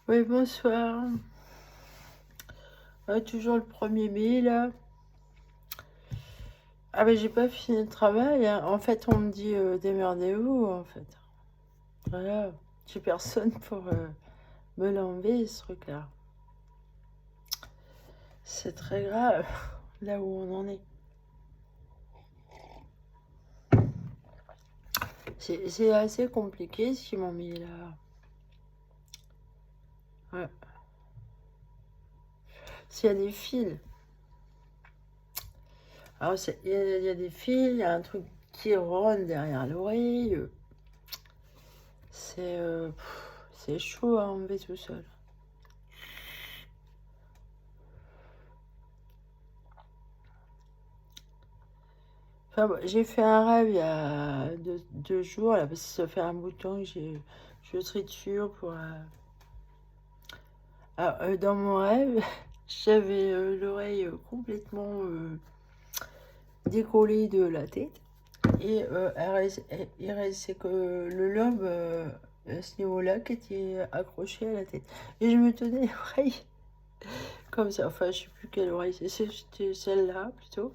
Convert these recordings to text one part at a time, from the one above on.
Oui, bonsoir. Toujours le 1er mai, là. Ah, mais j'ai pas fini le travail, hein. En fait, on me dit démerdez-vous, en fait. Voilà. J'ai personne pour me l'enlever, ce truc-là. C'est très grave, là où on en est. C'est assez compliqué ce qu'ils m'ont mis là. Ouais. S'il y a des fils. Alors, il y a des fils, il y a un truc qui ronne derrière l'oreille. C'est chaud à enlever tout seul. Enfin, j'ai fait un rêve il y a 2 jours, là, parce que ça fait un bout de temps que je triture pour... dans mon rêve, j'avais l'oreille complètement décollée de la tête. Et il restait que le lobe à ce niveau-là qui était accroché à la tête. Et je me tenais l'oreille comme ça. Enfin, je sais plus quelle oreille, c'était celle-là plutôt.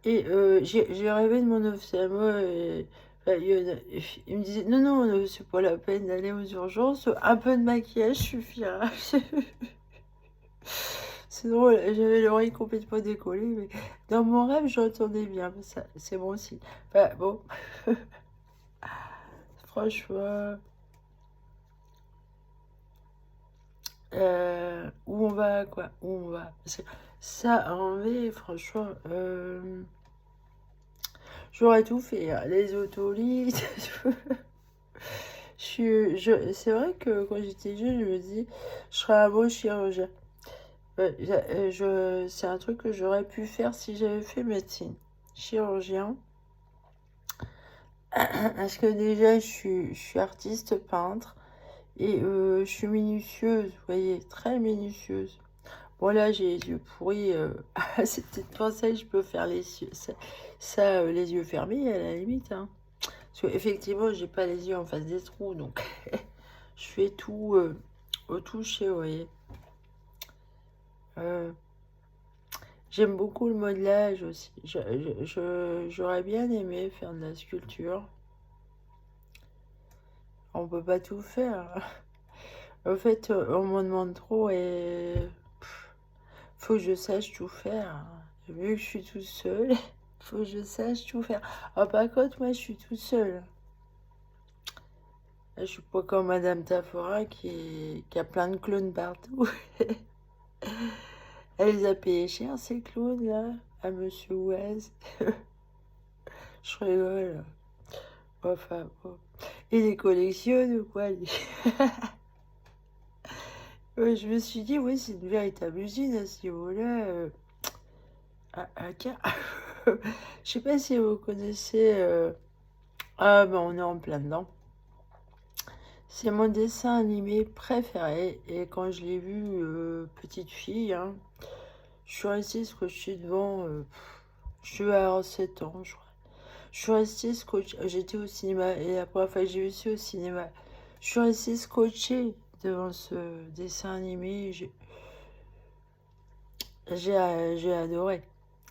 Et j'ai rêvé de mon ophtalmo et enfin, il me disait non, non, c'est pas la peine d'aller aux urgences, un peu de maquillage suffira. C'est drôle, j'avais l'oreille complètement décollée, mais dans mon rêve, j'entendais bien, mais ça, c'est bon aussi. Enfin, bon, franchement, où on va, quoi, où on va. Parce que ça, à enlever, franchement, j'aurais tout fait, hein, les otolithes, c'est vrai que quand j'étais jeune, je me dis, je serais un bon chirurgien. C'est un truc que j'aurais pu faire si j'avais fait médecine. Chirurgien. Parce que déjà, je suis artiste peintre et je suis minutieuse, vous voyez, très minutieuse. Bon, là, j'ai les yeux pourris. C'est peut-être pour ça que je peux faire les yeux, les yeux fermés à la limite, hein. Parce qu'effectivement, j'ai pas les yeux en face des trous, donc je fais tout au toucher, vous voyez. Euh, J'aime beaucoup le modelage aussi. J'aurais bien aimé faire de la sculpture. On peut pas tout faire. En fait, on m'en demande trop et faut que je sache tout faire. Vu que je suis toute seule, faut que je sache tout faire. Ah, par contre, moi, je suis toute seule. Je suis pas comme Madame Tafora qui a plein de clowns partout. Elle les a payés cher, ces clowns-là, à Monsieur Ouaz. Je rigole. Enfin, bon. Il les collectionne ou quoi, lui? Je me suis dit, oui, c'est une véritable usine à ce niveau-là. Tiens, je sais pas si vous connaissez. Ah, ben on est en plein dedans. C'est mon dessin animé préféré. Et quand je l'ai vu, petite fille, hein, je suis restée scotchée devant. Je vais avoir 7 ans, je crois. Je suis restée scotchée. J'étais au cinéma et la première fois que j'ai vu ça au cinéma, je suis restée scotchée devant ce dessin animé. J'ai adoré.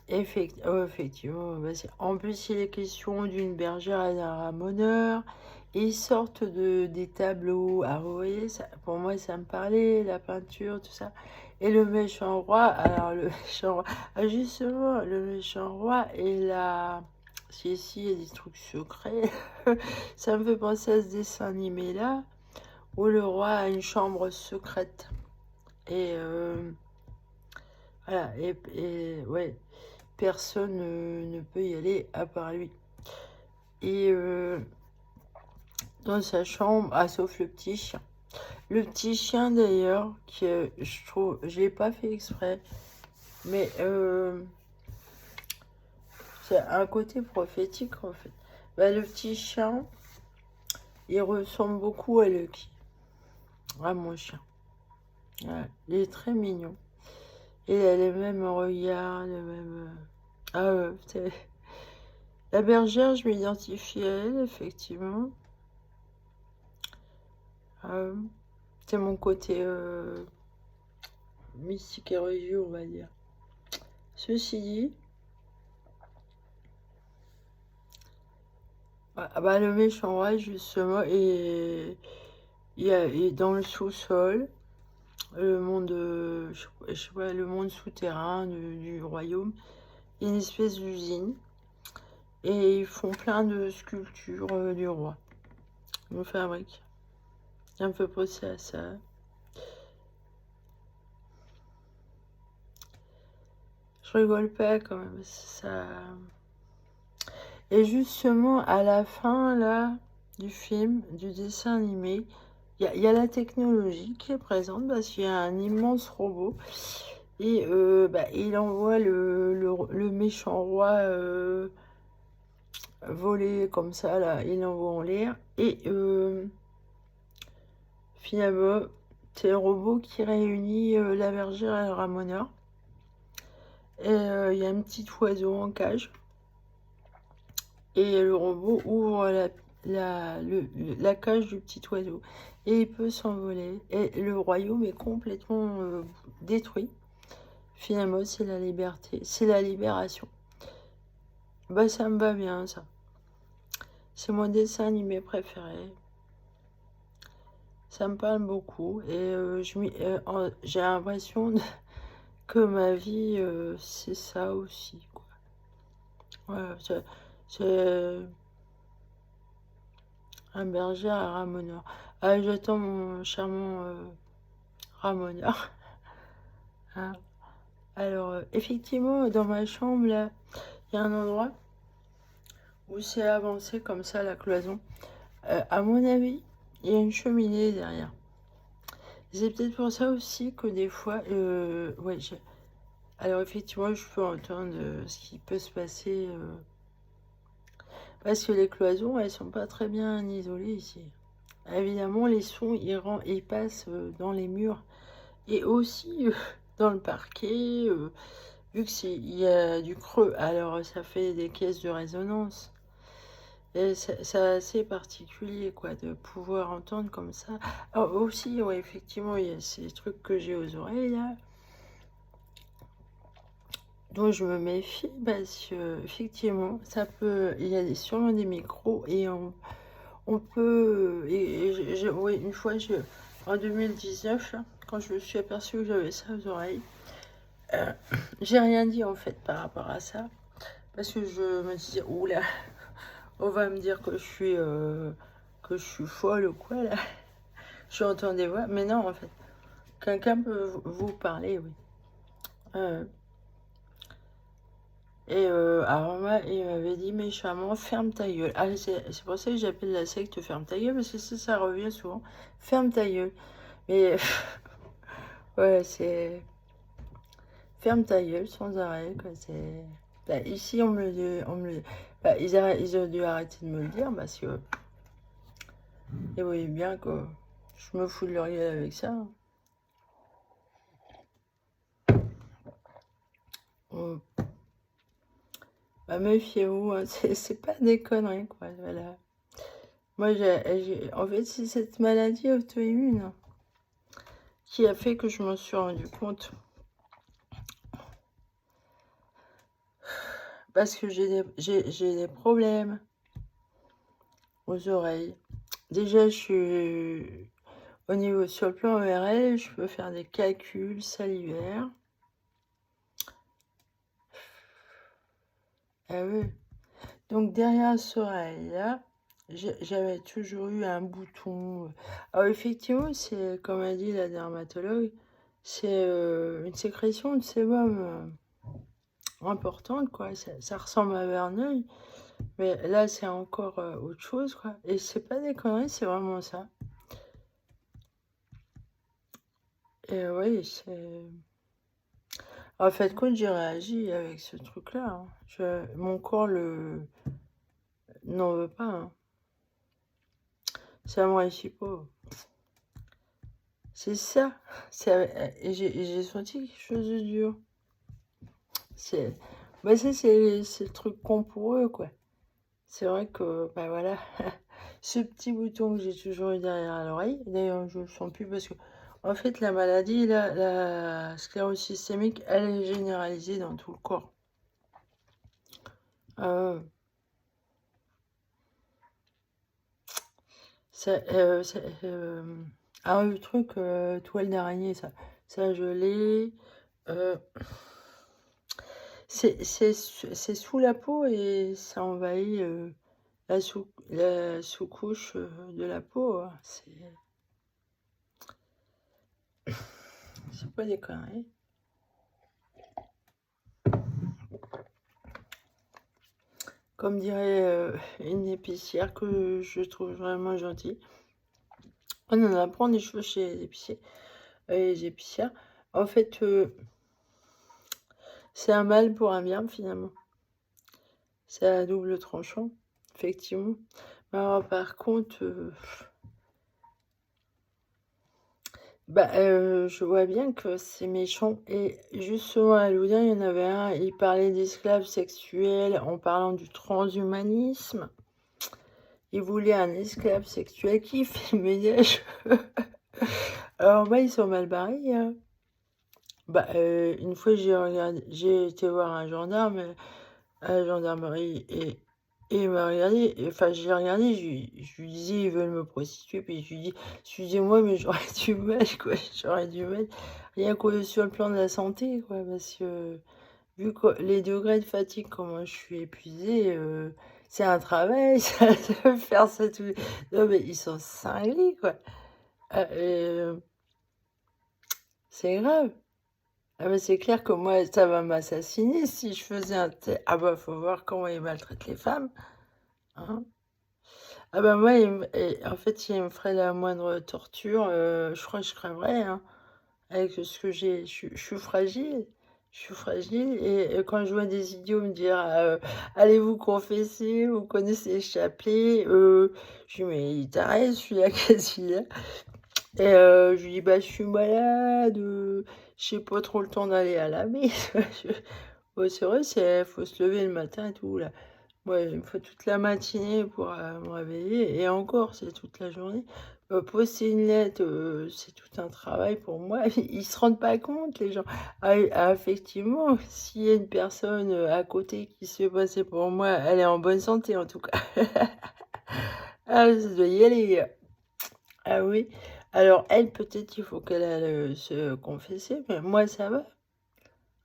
Effectivement, bah, en plus, il est question d'une bergère et d'un ramoneur. Et ils sortent des tableaux à voyez, ça, pour moi, ça me parlait, la peinture, tout ça. Et le méchant roi, alors le méchant roi, justement, le méchant roi et la... Si, il y a des trucs secrets. Ça me fait penser à ce dessin animé-là, où le roi a une chambre secrète. Et voilà, ouais, personne ne peut y aller à part lui. Et dans sa chambre, sauf le petit chien. Le petit chien d'ailleurs, je trouve, je l'ai pas fait exprès, mais c'est un côté prophétique en fait. Bah, le petit chien, il ressemble beaucoup à Lucky, à mon chien. Ouais, il est très mignon. Il a les mêmes regards, les mêmes... Ah ouais, la bergère, je m'identifie à elle, effectivement. Euh, c'est mon côté mystique et religieux, on va dire. Ceci dit, le méchant roi, justement, est dans le sous-sol, le monde, je sais pas, le monde souterrain du royaume. Il y a une espèce d'usine. Et ils font plein de sculptures du roi. Ils me fabriquent. Ça me fait penser à ça. Je rigole pas quand même. Ça. Et justement, à la fin là du film, du dessin animé, il y a la technologie qui est présente parce qu'il y a un immense robot. Et il envoie le méchant roi voler comme ça, là. Il l'envoie en l'air. Et finalement, c'est le robot qui réunit la bergère et le ramoneur. Et il y a un petit oiseau en cage. Et le robot ouvre la cage du petit oiseau. Et il peut s'envoler. Et le royaume est complètement détruit. Finalement, c'est la liberté. C'est la libération. Bah, ça me va bien, ça. C'est mon dessin animé préféré. Ça me parle beaucoup. Et j'ai l'impression que ma vie, c'est ça aussi, quoi. Voilà, c'est un berger à ramoneur. Ah, j'attends mon charmant ramoneur. Hein. Alors, effectivement, dans ma chambre, là, il y a un endroit où c'est avancé comme ça, la cloison. À mon avis, il y a une cheminée derrière. C'est peut-être pour ça aussi que des fois, ouais, alors effectivement, je peux entendre ce qui peut se passer. Parce que les cloisons, elles sont pas très bien isolées ici. Évidemment, les sons, ils passent dans les murs et aussi dans le parquet, vu qu'il y a du creux. Alors, ça fait des caisses de résonance. Et c'est assez particulier, quoi, de pouvoir entendre comme ça. Alors, aussi, ouais, effectivement, il y a ces trucs que j'ai aux oreilles, là. Donc, je me méfie parce que, effectivement, ça peut... Il y a sûrement des micros et on peut... Oui, une fois, en 2019, là, quand je me suis aperçue que j'avais ça aux oreilles, j'ai rien dit, en fait, par rapport à ça. Parce que je me disais, oula, on va me dire que je suis folle ou quoi, là. J'entends des voix, mais non, en fait. Quelqu'un peut vous parler, oui. Alors moi, il m'avait dit méchamment, ferme ta gueule. Ah, c'est pour ça que j'appelle la secte ferme ta gueule, parce que ça revient souvent. Ferme ta gueule. Mais, ouais, c'est... Ferme ta gueule sans arrêt, quoi. C'est... Bah, ici, on me le dit... Bah, ils ont dû arrêter de me le dire, parce que... Ils voyaient bien que je me fous de leur gueule avec ça. On- Bah, méfiez-vous, hein, c'est pas des conneries, quoi. Voilà. Moi, en fait, c'est cette maladie auto-immune qui a fait que je me suis rendu compte. Parce que j'ai des problèmes aux oreilles. Déjà, je suis au niveau sur le plan ORL, je peux faire des calculs salivaires. Ah oui. Donc derrière ce oreille-là, j'avais toujours eu un bouton. Alors effectivement, c'est comme a dit la dermatologue, c'est une sécrétion de sébum importante, quoi. Ça ressemble à Verneuil, mais là c'est encore autre chose, quoi. Et c'est pas des conneries, c'est vraiment ça. Et oui, c'est... En fait, quand j'ai réagi avec ce truc-là, hein, mon corps n'en veut pas. Hein. Ça me réussit pas. C'est ça. Et j'ai senti quelque chose de dur. C'est, ça, c'est le truc con pour eux, quoi. C'est vrai que, bah voilà, ce petit bouton que j'ai toujours eu derrière l'oreille. D'ailleurs, je ne le sens plus parce que, en fait, la maladie, la sclérose systémique, elle est généralisée dans tout le corps. Euh, le truc, toile d'araignée, ça je l'ai. Euh, c'est sous la peau et ça envahit la sous-couche de la peau. Hein. C'est pas des conneries. Comme dirait une épicière que je trouve vraiment gentille. On en apprend des choses chez les épicières. En fait, c'est un mal pour un bien, finalement. C'est à double tranchant, effectivement. Mais alors, par contre, je vois bien que c'est méchant. Et justement, à Loudun, il y en avait un, il parlait d'esclaves sexuels en parlant du transhumanisme. Il voulait un esclave sexuel qui fait le ménage. Alors, ils sont mal barrés. Hein. Une fois, j'ai été voir un gendarme à la gendarmerie et il m'a regardé, enfin, j'ai regardé, je lui disais, ils veulent me prostituer, puis je lui dis, excusez-moi, mais j'aurais du mal, quoi, j'aurais du mal, rien que sur le plan de la santé, quoi, parce que, vu que les degrés de fatigue, comment je suis épuisée, c'est un travail, ça, de faire ça tout, non, mais ils sont cinglés, quoi, c'est grave. Ah bah c'est clair que moi, ça va m'assassiner si je faisais un... Ah bah, faut voir comment ils maltraitent les femmes. Hein. Ah bah moi, en fait, il me ferait la moindre torture, je crois que je crèverais, hein, avec ce que j'ai. Je suis fragile. Je suis fragile. Et quand je vois des idiots me dire allez vous confesser, vous connaissez les chapelets, je dis mais il t'arrête celui-là, qu'est-ce qu'il a? Et je lui dis bah je suis malade, j'ai pas trop le temps d'aller à la messe. Ouais, c'est vrai, faut se lever le matin et tout là. Ouais, il me faut toute la matinée pour me réveiller et encore, c'est toute la journée. Poster une lettre, c'est tout un travail pour moi. Ils se rendent pas compte, les gens. Effectivement, s'il y a une personne à côté qui se fait passer pour moi, elle est en bonne santé en tout cas. Ah, ça doit y aller. Ah oui. Alors, elle, peut-être il faut qu'elle aille se confesser, mais moi, ça va.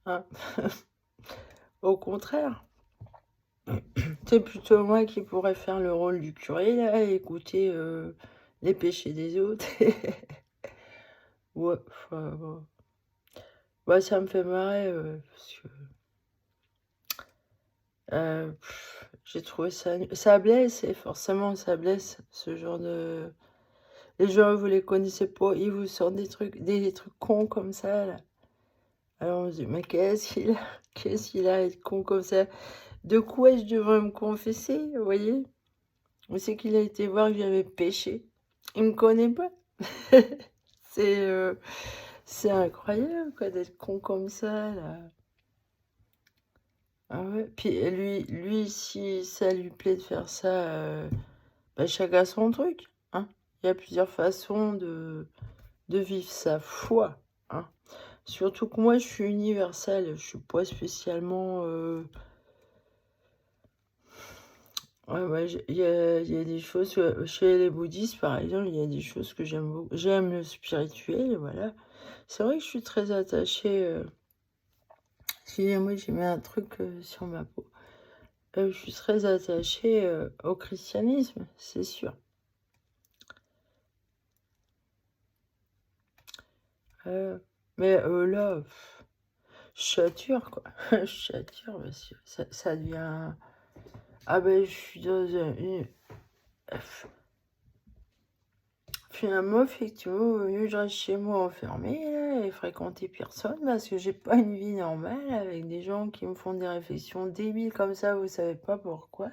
Hein. Au contraire. C'est plutôt moi qui pourrais faire le rôle du curé, là, et écouter les péchés des autres. Ouais, enfin, bon. Ouais, ça me fait marrer, parce que j'ai trouvé ça... Ça blesse, et forcément, ça blesse, ce genre de... Les gens, vous les connaissez pas, ils vous sortent des trucs cons comme ça, là. Alors on se dit, mais qu'est-ce qu'il a à être con comme ça? De quoi je devrais me confesser, vous voyez? Où c'est qu'il a été voir que j'avais péché? Il me connaît pas. C'est c'est incroyable, quoi, d'être con comme ça, là. Ah ouais. Puis lui, si ça lui plaît de faire ça, chacun son truc, hein. Il y a plusieurs façons de vivre sa foi, hein. Surtout que moi, je suis universelle, je suis pas spécialement... Ouais, il y a des choses, chez les bouddhistes, par exemple, il y a des choses que j'aime beaucoup. J'aime le spirituel, voilà. C'est vrai que je suis très attachée... Excusez-moi, j'ai mis un truc sur ma peau. Je suis très attachée au christianisme, c'est sûr. Mais là, je sature, quoi. Je sature, parce que ça devient... Ah ben, je suis dans une... Finalement, effectivement, au mieux je reste chez moi enfermée là, et fréquenter personne parce que j'ai pas une vie normale avec des gens qui me font des réflexions débiles comme ça, vous savez pas pourquoi.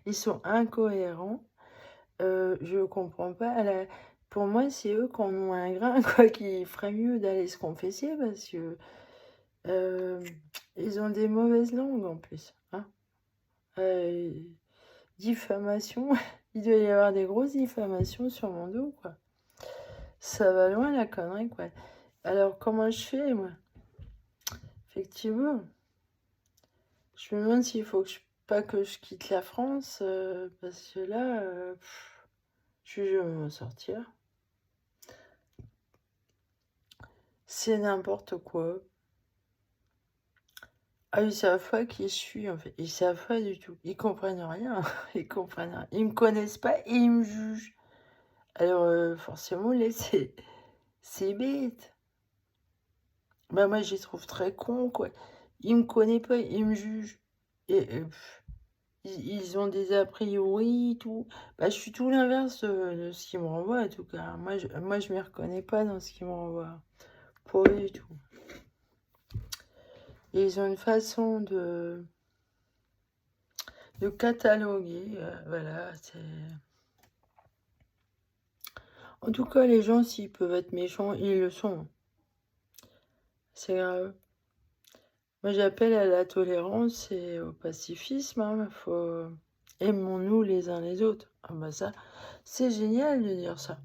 Ils sont incohérents. Je comprends pas. Pour moi, c'est eux qui en ont un grain, quoi, qui ferait mieux d'aller se confesser parce que euh, ils ont des mauvaises langues en plus. Hein. Euh, diffamation. Il doit y avoir des grosses diffamations sur mon dos, quoi. Ça va loin, la connerie, quoi. Alors, comment je fais, moi? Effectivement, je me demande s'il faut pas que je quitte la France, parce que là, je vais m'en sortir. C'est n'importe quoi. Ah, ils savent pas qui je suis, en fait. Ils savent pas du tout. Ils comprennent rien. Ils comprennent rien. Ils me connaissent pas et ils me jugent. Alors, forcément, là, c'est bête. Bah, moi, je les trouve très cons, quoi. Ils me connaissent pas, ils me jugent. Et ils ont des a priori, tout. Bah, je suis tout l'inverse de ce qu'ils me renvoient, en tout cas. Moi, je m'y reconnais pas dans ce qu'ils me renvoient. Pas du tout. Et ils ont une façon de cataloguer, voilà, c'est... En tout cas, les gens, s'ils peuvent être méchants, ils le sont. C'est grave. Moi, j'appelle à la tolérance et au pacifisme. Hein. Aimons-nous les uns les autres. Ah bah ça, c'est génial de dire ça.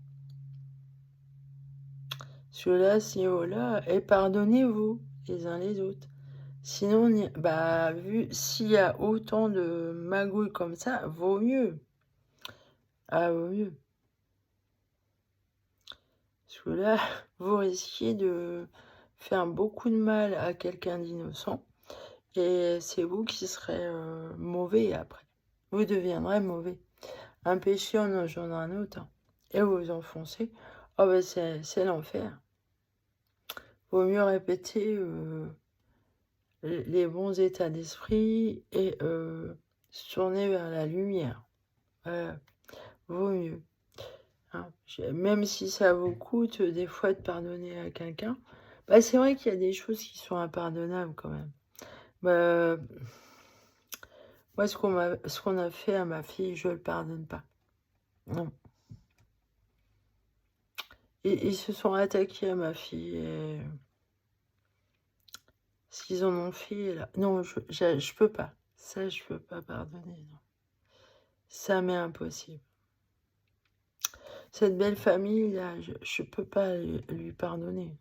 Cela, si oh là, et pardonnez-vous les uns les autres. Sinon, bah, s'il y a autant de magouilles comme ça, vaut mieux. Ah, vaut mieux. Parce que là, vous risquez de faire beaucoup de mal à quelqu'un d'innocent. Et c'est vous qui serez mauvais après. Vous deviendrez mauvais. Un péché en engendre un autre. Hein. Et vous vous enfoncez. Oh ben c'est l'enfer. Vaut mieux répéter les bons états d'esprit et se tourner vers la lumière. Vaut mieux. Hein. Même si ça vous coûte des fois de pardonner à quelqu'un, bah, c'est vrai qu'il y a des choses qui sont impardonnables quand même. Bah, moi, ce qu'on a fait à ma fille, je le pardonne pas. Non. Et ils se sont attaqués à ma fille. Et... ce qu'ils en ont fait, là. Non, je peux pas. Ça, je peux pas pardonner. Non. Ça m'est impossible. Cette belle famille, là, je peux pas lui pardonner.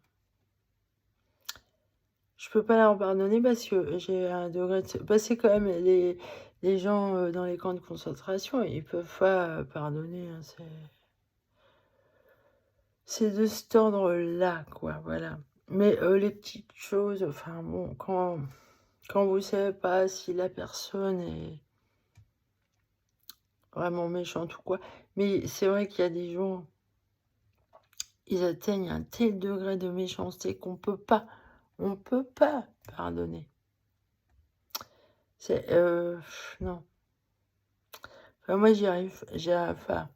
Je peux pas leur pardonner parce que j'ai un degré de... Bah, c'est quand même les gens dans les camps de concentration, ils peuvent pas pardonner. Hein, c'est de cet ordre-là, quoi, voilà. Mais les petites choses, enfin bon, quand vous savez pas si la personne est vraiment méchante ou quoi, mais c'est vrai qu'il y a des gens, ils atteignent un tel degré de méchanceté qu'on on peut pas pardonner. C'est, non. Enfin, moi, j'y arrive pas.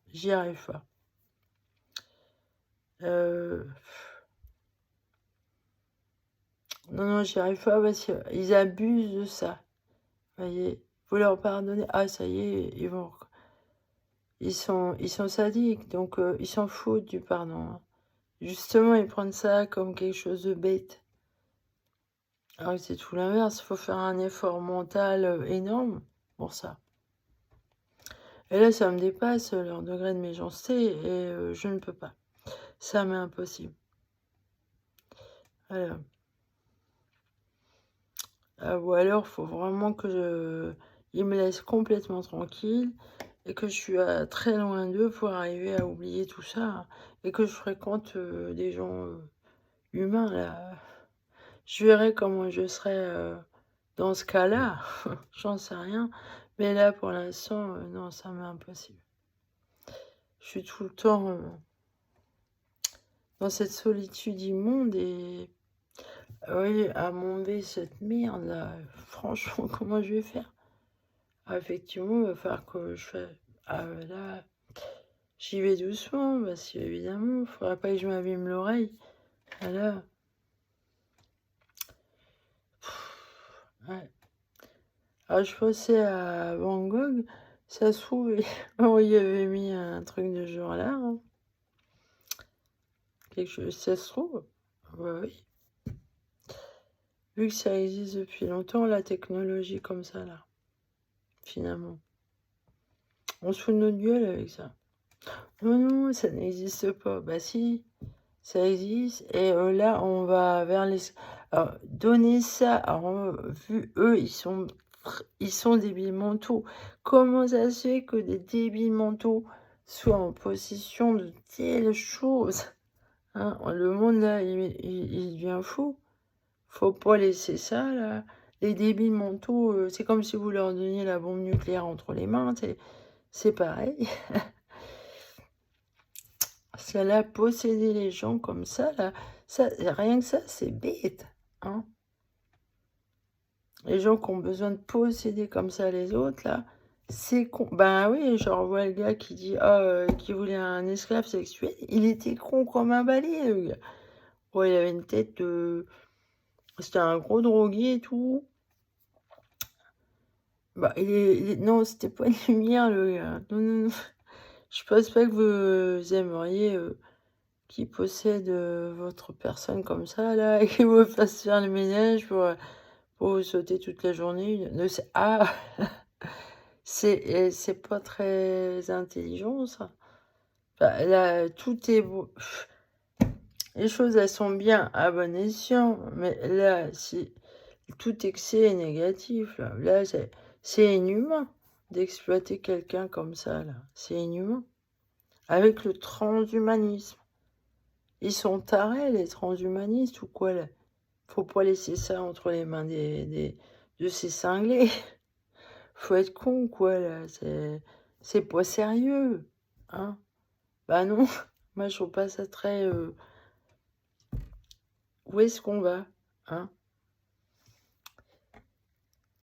Non, j'y arrive pas parce qu'ils abusent de ça. Voyez, vous leur pardonnez, ah ça y est, ils sont sadiques, donc ils s'en foutent du pardon. Hein. Justement, ils prennent ça comme quelque chose de bête. Alors que c'est tout l'inverse, il faut faire un effort mental énorme pour ça. Et là, ça me dépasse leur degré de méchanceté et je ne peux pas. Ça m'est impossible. Voilà. Ou alors, il faut vraiment ils me laissent complètement tranquille et que je suis très loin d'eux pour arriver à oublier tout ça. Hein, et que je fréquente des gens humains, là. Je verrai comment je serai dans ce cas-là. J'en sais rien. Mais là, pour l'instant, non, ça m'est impossible. Je suis tout le temps dans cette solitude immonde et... oui, à m'enlever cette merde, là. Franchement, comment je vais faire? Ah, effectivement, il va falloir que je fasse... Ah, là, j'y vais doucement, parce qu'évidemment, il ne faudra pas que je m'abîme l'oreille. Voilà. Ouais. Ah, je pensais à Van Gogh, ça se trouve, on y avait mis un truc de ce genre-là. Hein. Quelque chose, ça se trouve. Bah oui. Vu que ça existe depuis longtemps, la technologie comme ça, là. Finalement. On se fout de notre gueule avec ça. Non, non, ça n'existe pas. Bah si, ça existe. Et là, on va vers les... Alors, donner ça, alors, vu eux, ils sont débiles mentaux. Comment ça se fait que des débiles mentaux soient en possession de telles choses, hein? Le monde, là, il devient fou. Faut pas laisser ça, là. Les débiles mentaux, c'est comme si vous leur donniez la bombe nucléaire entre les mains. C'est pareil. Ça l'a posséder les gens comme ça, là, ça, rien que ça, c'est bête, hein. Les gens qui ont besoin de posséder comme ça les autres, là, c'est con. Ben oui, je revois le gars qui dit, qui voulait un esclave sexuel, il était con comme un balai, le gars. Ouais, il avait une tête de... C'était un gros drogué et tout. Bah, non, c'était pas une lumière, le gars. Non, non, non. Je pense pas que vous aimeriez... qui possède votre personne comme ça, là, et qui vous fasse faire le ménage pour vous sauter toute la journée. Ah, c'est pas très intelligent, ça. Bah, là, tout est beau. Les choses, elles sont bien à bon escient, mais là, si tout excès est négatif, là c'est inhumain d'exploiter quelqu'un comme ça, là. C'est inhumain. Avec le transhumanisme. Ils sont tarés, les transhumanistes, ou quoi, là? Faut pas laisser ça entre les mains de ces cinglés. Faut être con, quoi, là. C'est pas sérieux, hein? Bah non, moi, je trouve pas ça très... Où est-ce qu'on va, hein?